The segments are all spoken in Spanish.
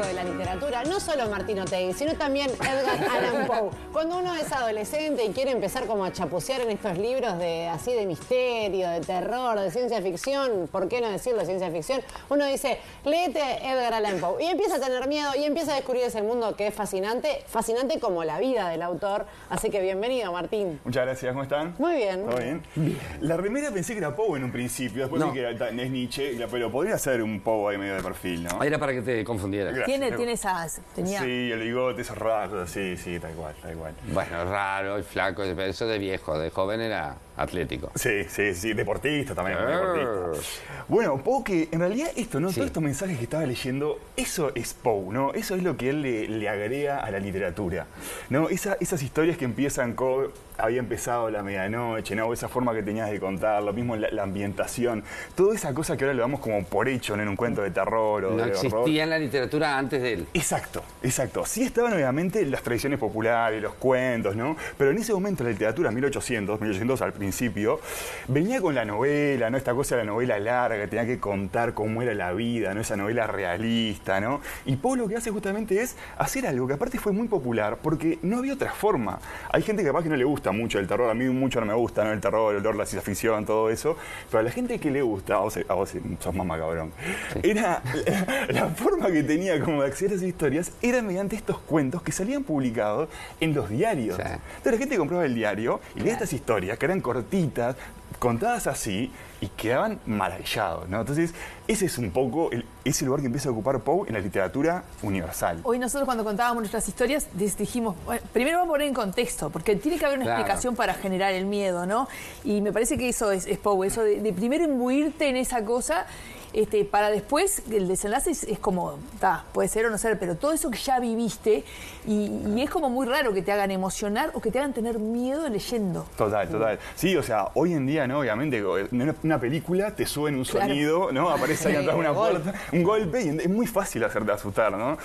de la literatura, no solo Martín Otegui, sino también Edgar Allan Poe. Cuando uno es adolescente y quiere empezar como a chapucear en estos libros de así de misterio, de terror, de ciencia ficción, ¿por qué no decirlo ciencia ficción? Uno dice, léete Edgar Allan Poe. Y empieza a tener miedo y empieza a descubrir ese mundo que es fascinante, fascinante como la vida del autor. Así que bienvenido, Martín. Muchas gracias, ¿cómo están? Muy bien. ¿Todo bien? La remera pensé que era Poe en un principio, después vi que es Nietzsche, pero podría ser un Poe ahí medio de perfil, ¿no? Era para que te confundieras. Tiene esas... Tenía... Sí, el bigote, esos rasgos, sí, tal cual. Bueno, raro, flaco, eso de viejo, de joven era atlético. Sí, deportista también, deportista. Bueno, Poe que en realidad esto, ¿no? Sí. Todos estos mensajes que estaba leyendo, eso es Poe, ¿no? Eso es lo que él le agrega a la literatura, ¿no? Esas historias que empiezan con... Había empezado la medianoche, ¿no? Esa forma que tenías de contar, lo mismo la ambientación, toda esa cosa que ahora le damos como por hecho, ¿no? En un cuento de terror o no de existía horror. En la literatura antes de él. Exacto. Sí estaban obviamente las tradiciones populares, los cuentos, ¿no? Pero en ese momento la literatura, 1800 al principio, venía con la novela, ¿no? Esta cosa de la novela larga, que tenía que contar cómo era la vida, ¿no? Esa novela realista, ¿no? Y Poe lo que hace justamente es hacer algo que aparte fue muy popular, porque no había otra forma. Hay gente que capaz que no le gusta mucho el terror, a mí mucho no me gusta, ¿no? El terror, el horror, la ciencia ficción, todo eso, pero a la gente que le gusta, a vos sos más macabrón, era la forma que tenía como de acceder a esas historias era mediante estos cuentos que salían publicados en los diarios. Sí. Entonces la gente compraba el diario y leía estas historias que eran cortitas, contadas así, y quedaban maravillados, ¿no? Entonces, ese es un poco ese lugar que empieza a ocupar Poe en la literatura universal. Hoy nosotros cuando contábamos nuestras historias dijimos, bueno, primero vamos a poner en contexto, porque tiene que haber una explicación para generar el miedo, ¿no? Y me parece que eso es Poe, eso de primero imbuirte en esa cosa, para después el desenlace es como, puede ser o no ser, pero todo eso que ya viviste y es como muy raro que te hagan emocionar o que te hagan tener miedo leyendo. Total. Sí, o sea, hoy en día, ¿no? Obviamente, en una película te suben un sonido, ¿no? Aparece ahí atrás una puerta, un golpe, y es muy fácil hacerte asustar, ¿no?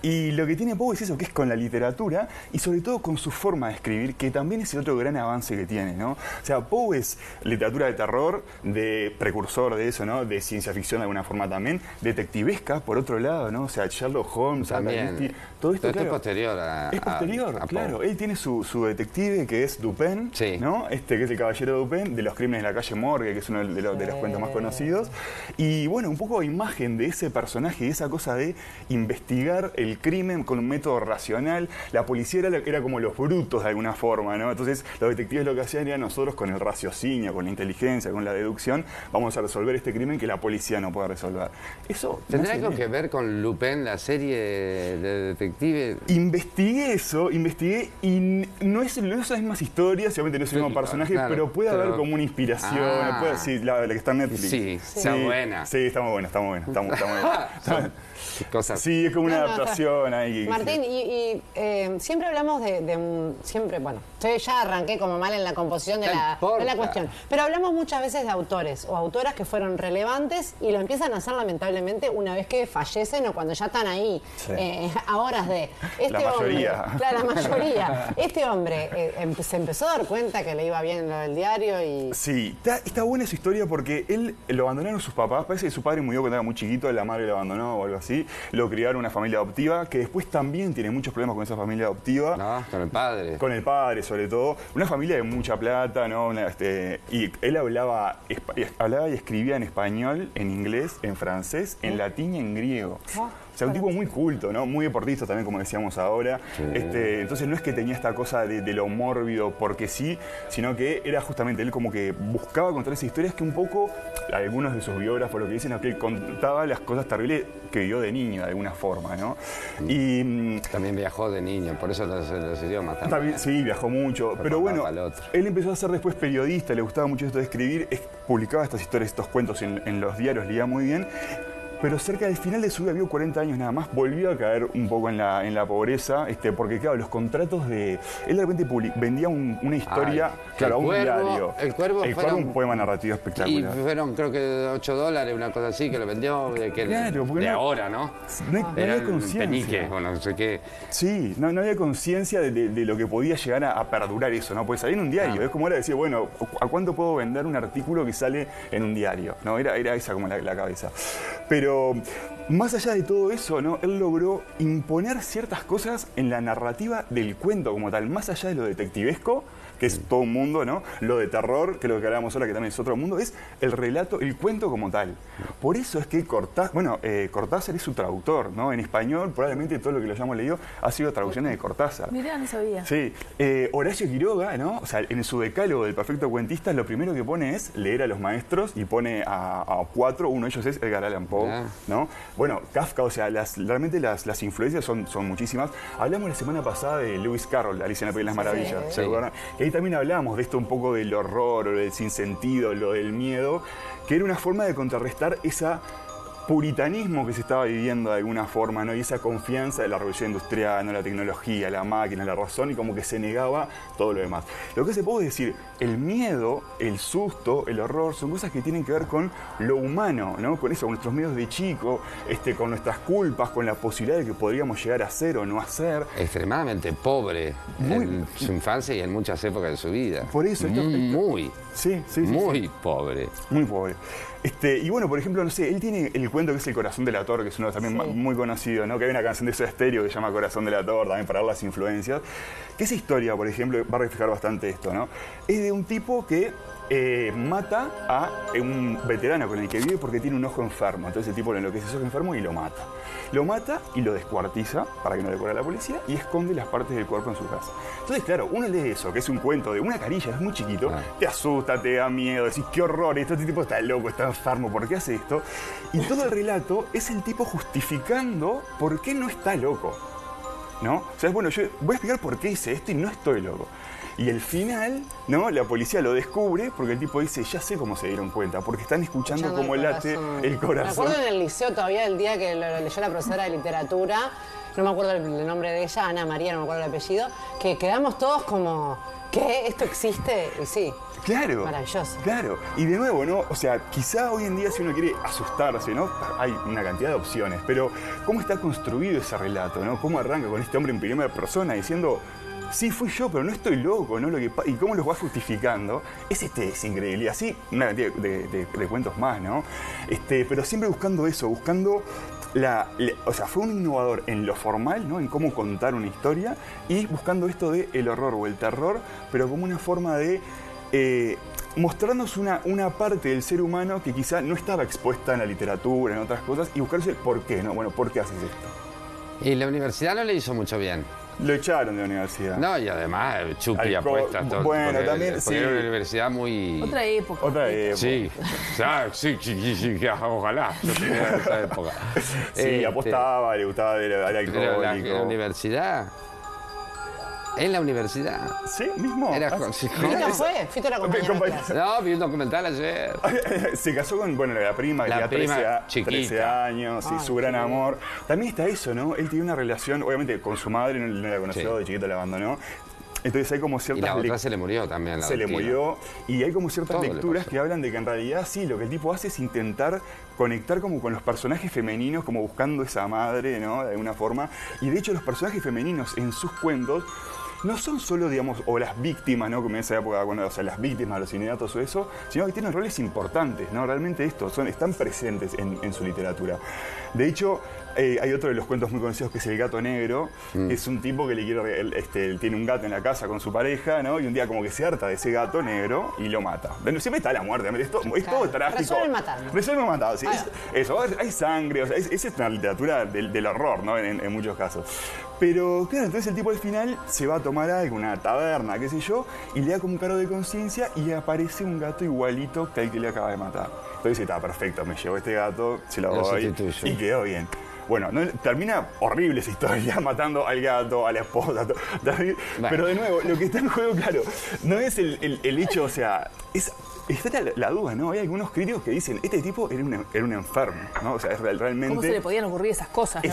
Y lo que tiene Poe es eso, que es con la literatura y sobre todo con su forma de escribir, que también es el otro gran avance que tiene, ¿no? O sea, Poe es literatura de terror, de precursor de eso, ¿no? De ciencia ficción de alguna forma también, detectivesca, por otro lado, ¿no? O sea, Sherlock Holmes, Agatha Christie, todo esto, claro, es posterior es posterior, claro. Él tiene su detective, que es Dupin, ¿no? Que es el caballero Dupin, de los crímenes de la calle Morgue, que es uno de los cuentos más conocidos. Y bueno, un poco imagen de ese personaje y esa cosa de investigar el crimen con un método racional. La policía era como los brutos de alguna forma, ¿no? Entonces, los detectives lo que hacían era nosotros con el raciocinio, con la inteligencia, con la deducción, vamos a resolver este crimen que la policía no puede resolver. Eso ¿tendrá algo que ver con Lupin, la serie de detective? Investigué y no es las mismas historias, obviamente no es el mismo personaje, claro, pero puede haber como una inspiración, la que está en Netflix. Sí, está buena. Sí, está muy buena. Qué cosa. Sí, es como una adaptación ahí. Martín, siempre hablamos siempre, bueno, yo ya arranqué como mal en la composición de la cuestión, pero hablamos muchas veces de autores o autoras que fueron relevantes y lo empiezan a hacer lamentablemente una vez que fallecen o cuando ya están ahí, a horas de... La mayoría. La mayoría. Este hombre se empezó a dar cuenta que le iba bien lo del diario y... Sí, está buena esa historia porque él lo abandonaron sus papás, parece que su padre murió cuando era muy chiquito, la madre lo abandonó o algo así, lo criaron una familia adoptiva, que después también tiene muchos problemas con esa familia adoptiva. Con el padre. Con el padre, sobre todo. Una familia de mucha plata, ¿no? Y él hablaba y escribía en español, en inglés, en francés, en latín y en griego. O sea, un tipo muy culto, ¿no? Muy deportista también, como decíamos ahora. Sí. Entonces no es que tenía esta cosa de lo mórbido porque sí, sino que era justamente él como que buscaba contar esas historias que un poco, algunos de sus biógrafos lo que dicen es que él contaba las cosas terribles que vivió de niño, de alguna forma, ¿no? Y también viajó de niño, por eso los idiomas también. Sí, viajó mucho. Pero bueno, él empezó a ser después periodista, le gustaba mucho esto de escribir, publicaba estas historias, estos cuentos en los diarios, leía muy bien. Pero cerca del final de su vida, vivió 40 años nada más, volvió a caer un poco en la pobreza, porque claro, los contratos de... Él de repente vendía una historia, a un diario. El Cuervo fue un poema narrativo espectacular. Y fueron creo que $8, una cosa así, que lo vendió de ahora, ¿no? No había conciencia. Penique, bueno, no sé qué. Sí, no había conciencia de lo que podía llegar a perdurar eso, ¿no? Pues salía en un diario, es como era decir, bueno, ¿a cuánto puedo vender un artículo que sale en un diario? ¿No? Era esa como la cabeza. Pero Pero más allá de todo eso, ¿no? Él logró imponer ciertas cosas en la narrativa del cuento como tal, más allá de lo detectivesco, que es todo un mundo, ¿no? Lo de terror, que es lo que hablábamos ahora, que también es otro mundo, es el relato, el cuento como tal. Por eso es que Cortázar es su traductor, ¿no? En español, probablemente todo lo que lo hayamos leído ha sido traducciones de Cortázar. Mirá, no sabía. Sí. Horacio Quiroga, ¿no? O sea, en su decálogo del perfecto cuentista, lo primero que pone es leer a los maestros y pone a 4, uno de ellos es Edgar Allan Poe, ¿no? Bueno, Kafka, o sea, realmente las influencias son muchísimas. Hablamos la semana pasada de Lewis Carroll, Alicia en el País de las Maravillas, ¿se acuerdan? Y ahí también hablamos de esto un poco del horror, o del sinsentido, lo del miedo, que era una forma de contrarrestar esa puritanismo que se estaba viviendo de alguna forma, ¿no? Y esa confianza de la revolución industrial, ¿no? La tecnología, la máquina, la razón, y como que se negaba todo lo demás. Lo que se puede decir, el miedo, el susto, el horror, son cosas que tienen que ver con lo humano, ¿no? Con eso, con nuestros miedos de chico, con nuestras culpas, con la posibilidad de que podríamos llegar a ser o no hacer. Extremadamente pobre en su infancia y en muchas épocas de su vida. Por eso. Muy pobre. Muy pobre. Y bueno, por ejemplo, no sé, él tiene el cuento que es El Corazón delator, que es uno también muy conocido, ¿no? Que hay una canción de Soda Stereo que se llama Corazón delator, también para ver las influencias. Que esa historia, por ejemplo, va a reflejar bastante esto, ¿no? Es de un tipo que mata a un veterano con el que vive porque tiene un ojo enfermo. Entonces el tipo lo enloquece ese ojo enfermo y lo mata. Lo mata y lo descuartiza para que no le corra a la policía y esconde las partes del cuerpo en su casa. Entonces, claro, uno lee eso, que es un cuento de una carilla, es muy chiquito, te asusta, te da miedo, decís, qué horror, este tipo está loco, está enfermo, ¿por qué hace esto? Y todo el relato es el tipo justificando por qué no está loco, ¿no? O sea, bueno, yo voy a explicar por qué hice esto y no estoy loco. Y al final, ¿no? La policía lo descubre porque el tipo dice, ya sé cómo se dieron cuenta, porque están escuchando cómo late el corazón. Me acuerdo en el liceo todavía el día que lo leyó la profesora de literatura, no me acuerdo el nombre de ella, Ana María, no me acuerdo el apellido, que quedamos todos como, ¿qué? ¿Esto existe? Y sí. Claro. Maravilloso. Claro. Y de nuevo, ¿no? O sea, quizá hoy en día si uno quiere asustarse, ¿no? Hay una cantidad de opciones, pero ¿cómo está construido ese relato, ¿no? ¿Cómo arranca con este hombre en primera persona diciendo, sí, fui yo, pero no estoy loco, ¿no? ¿Y cómo los va justificando? Es increíble. Y así una cantidad de cuentos más, ¿no? Pero siempre buscando eso, buscando o sea, fue un innovador en lo formal, ¿no? En cómo contar una historia y buscando esto de el horror o el terror, pero como una forma de mostrarnos una parte del ser humano que quizá no estaba expuesta en la literatura, en otras cosas, y buscarse por qué, ¿no? Bueno, ¿por qué haces esto? Y la universidad no le hizo mucho bien. Lo echaron de la universidad. No, y además chupi apuestas todo. Bueno, también sí. Era una universidad muy... Otra época. Sí, ojalá. Yo tenía esa época. Sí, apostaba, le gustaba, era alcohólico. Pero la universidad... ¿En la universidad? Sí, mismo. Fito fue, Fito era compañero. No, vi un documental ayer. Se casó con, la prima, que tenía 13 años, sí, su gran amor. También está eso, ¿no? Él tenía una relación, obviamente, con su madre, no la conoció, de chiquito la abandonó. Entonces hay como ciertas... Y la otra se le murió también. Se le murió. Y hay como ciertas lecturas que hablan de que en realidad sí, lo que el tipo hace es intentar conectar como con los personajes femeninos, como buscando esa madre, ¿no? De alguna forma. Y de hecho los personajes femeninos en sus cuentos no son solo, digamos, o las víctimas, ¿no? Como en esa época, o sea, las víctimas, los inmediatos o eso, sino que tienen roles importantes, ¿no? Realmente están presentes en su literatura. De hecho, hay otro de los cuentos muy conocidos que es El Gato Negro, que es un tipo que él tiene un gato en la casa con su pareja, ¿no? Y un día como que se harta de ese gato negro y lo mata. Siempre está la muerte, es todo trágico. Resuelve matar. Resuelve matar, sí. Eso, hay sangre, o sea, esa es una literatura del horror, ¿no? En muchos casos. Pero, claro, entonces el tipo al final se va a tomar algo, una taberna, qué sé yo, y le da como un cargo de conciencia y aparece un gato igualito que el que le acaba de matar. Entonces está perfecto, me llevo este gato, se lo doy y quedó bien. Bueno, termina horrible esa historia, matando al gato, a la esposa, terrible. Pero de nuevo, lo que está en juego, claro, no es el hecho, o sea, está la duda, ¿no? Hay algunos críticos que dicen, este tipo era un enfermo, ¿no? O sea, es realmente... ¿Cómo se le podían ocurrir esas cosas, no?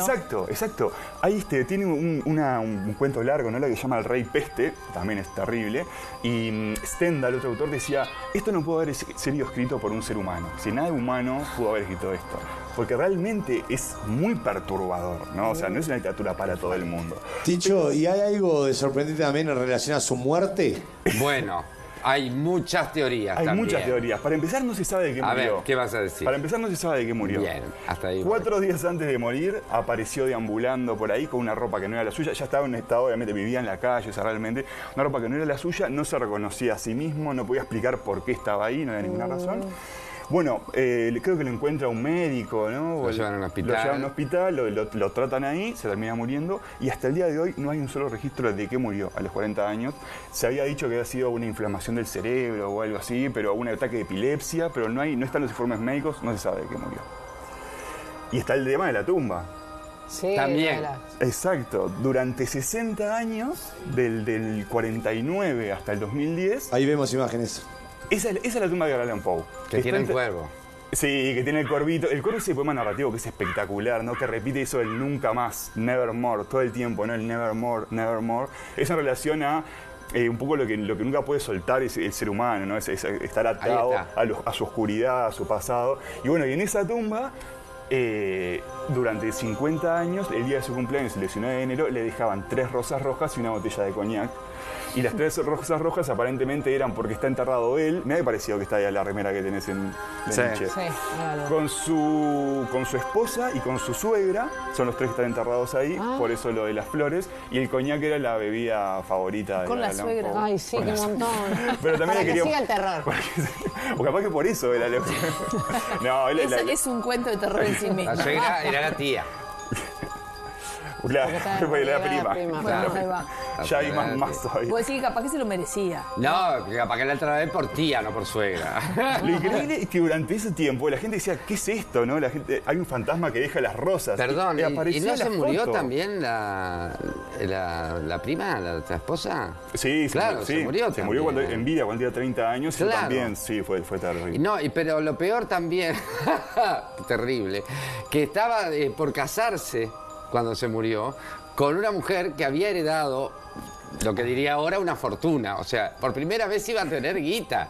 Exacto. Ahí tiene un cuento largo, ¿no? Lo que se llama El Rey Peste, también es terrible. Y Stendhal, otro autor, decía, esto no pudo haber sido escrito por un ser humano. Si nada humano pudo haber escrito esto. Porque realmente es muy perturbador, ¿no? O sea, no es una literatura para todo el mundo. Ticho, ¿y hay algo de sorprendente también en relación a su muerte? Bueno, Hay muchas teorías Hay también. muchas teorías. Para empezar, no se sabe de qué murió. A ver, ¿qué vas a decir? Para empezar, no se sabe de qué murió. Bien, hasta ahí. 4 días antes de morir, apareció deambulando por ahí con una ropa que no era la suya. Ya estaba en un estado, obviamente, vivía en la calle, o sea, realmente, una ropa que no era la suya, no se reconocía a sí mismo, no podía explicar por qué estaba ahí, no había ninguna razón. Bueno, creo que lo encuentra un médico, ¿no? Lo llevan a un hospital. Lo llevan a un hospital, lo tratan ahí, se termina muriendo y hasta el día de hoy no hay un solo registro de qué murió a los 40 años. Se había dicho que había sido una inflamación del cerebro o algo así, pero un ataque de epilepsia, pero no están los informes médicos, no se sabe de qué murió. Y está el tema de la tumba. Sí, También. Exacto. Durante 60 años, del 49 hasta el 2010... Ahí vemos imágenes. Esa es la tumba de Edgar Allan Poe. Que tiene el cuervo. Sí, que tiene el corvito. El corvo es ese poema narrativo que es espectacular, ¿no? Que repite eso del nunca más, nevermore, todo el tiempo, ¿no? El nevermore, nevermore. Es en relación a un poco lo que nunca puede soltar es el ser humano, ¿no? Es estar atado a su oscuridad, a su pasado. Y bueno, y en esa tumba... durante 50 años, el día de su cumpleaños, el 19 de enero, le dejaban 3 rosas rojas y una botella de coñac. Y las 3 rosas rojas aparentemente eran porque está enterrado él. Me ha parecido que está ahí la remera que tenés de Nietzsche. Sí, claro. Con su esposa y con su suegra, son los 3 que están enterrados ahí, por eso lo de las flores. Y el coñac era la bebida favorita de Con la Allan suegra. Poe. Ay, sí, qué montón. Pero también Para le que quería... siga el terror. O capaz que por eso era lo... No, Es un cuento de terror en sí mismo. La suegra era la tía. Claro, fue la Era prima. Bueno, ahí va. Ya hay más todavía. Vos decís que capaz que se lo merecía. No, que capaz que la otra vez por tía, no por suegra. Lo increíble es que durante ese tiempo la gente decía, ¿qué es esto? ¿No? La gente, hay un fantasma que deja las rosas. Perdón, ¿y aparecía no se la murió foto. también la prima, la esposa? Sí, claro, se murió Se murió también. en vida cuando tenía 30 años. Claro. Y también, sí, fue terrible. No, pero lo peor también, terrible, que estaba por casarse cuando se murió con una mujer que había heredado, lo que diría ahora, una fortuna. O sea, por primera vez iba a tener guita.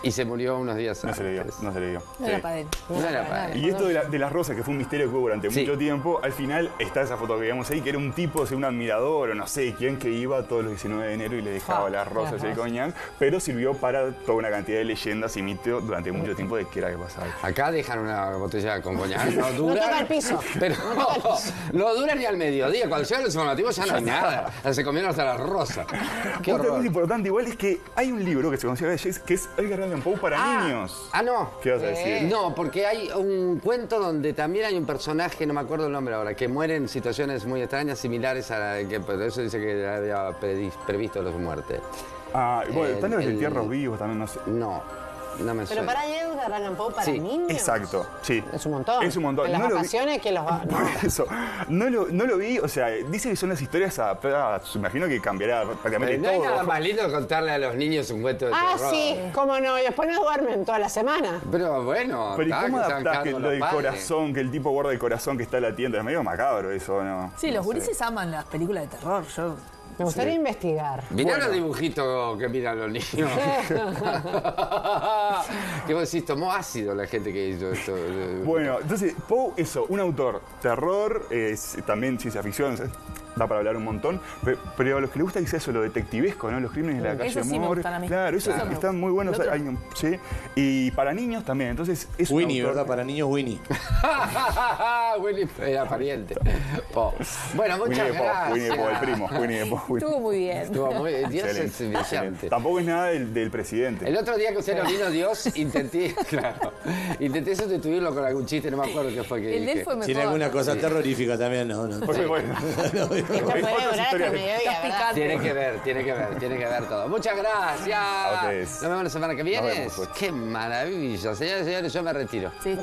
Y se murió unos días No antes. se le dio, no se le dio. No era para él. No era para él. Y esto de las rosas, que fue un misterio que hubo durante Sí. mucho tiempo, al final está esa foto que veíamos ahí, que era un tipo, o sea, un admirador o no sé quién, que iba todos los 19 de enero y le dejaba las rosas y el coñac, pero sirvió para toda una cantidad de leyendas y mitos durante mucho tiempo de qué era que pasaba. Acá dejan una botella con coñac, no No dura. toca el piso. Pero no dura ni al mediodía. Cuando llegan los informativos ya no hay nada. Se comieron hasta las rosas. Qué Otra cosa horror. importante igual es que hay un libro que se considera que es Edgar Allan Poe para niños. No. ¿Qué vas a decir? No, porque hay un cuento donde también hay un personaje, no me acuerdo el nombre ahora, que muere en situaciones muy extrañas, similares a la que por eso dice que había previsto su muerte. Bueno, están los entierros vivos también, no sé. No me Pero suena. para Edgar Allan Poe, para Sí, niños. Exacto, sí. Es un montón. Es un montón. En las No lo vi- vacaciones que los va... no. Por eso, no lo vi, o sea, dice que son las historias adaptadas, imagino que cambiará prácticamente No hay todo. nada más lindo que contarle a los niños un cuento de Ah, terror. sí, cómo no. Y después no duermen toda la semana. Pero bueno, Pero ¿y está, cómo que están adaptás que cargando lo del los padres. corazón, que el tipo guarda el corazón que está latiendo? Es medio macabro eso, ¿no? Sí, los No sé. gurises aman las películas de terror. Yo... Me gustaría investigar. Mirá Bueno. los dibujitos que miran los niños. Que vos decís, tomó ácido la gente que hizo esto. Bueno, entonces, Poe, eso, un autor terror, también ciencia ficción, da para hablar un montón, pero a los que les gusta quizás eso, lo detectivesco, ¿no? Los crímenes de la calle Eso sí me Moore. gustan a mí. Claro, eso Claro. están muy buenos. El otro- Hay sí. Y para niños también, entonces es un Winnie, autor- ¿verdad? Para niños, Winnie. Willy era pariente. Po. Bueno, Winnie muchas the Pooh, gracias. Winnie the Pooh, el primo. Winnie the Pooh, Winnie. Estuvo muy bien. Estuvo muy Dios es Excelente, brillante. excelente. Tampoco es nada del presidente. El otro día que usted no vino Dios, intenté sustituirlo con algún chiste, no me acuerdo qué fue que El de él dije. fue mejor. Tiene alguna cosa terrorífica también, ¿no? Porque, bueno, Esto puede durar hasta el mediodía, Estás ¿verdad? picante. Tiene que ver todo. Muchas gracias. A ustedes. Nos vemos la semana que Nos viene. vemos, pues. Qué maravilla. Señores y señores, yo me retiro. Sí, está.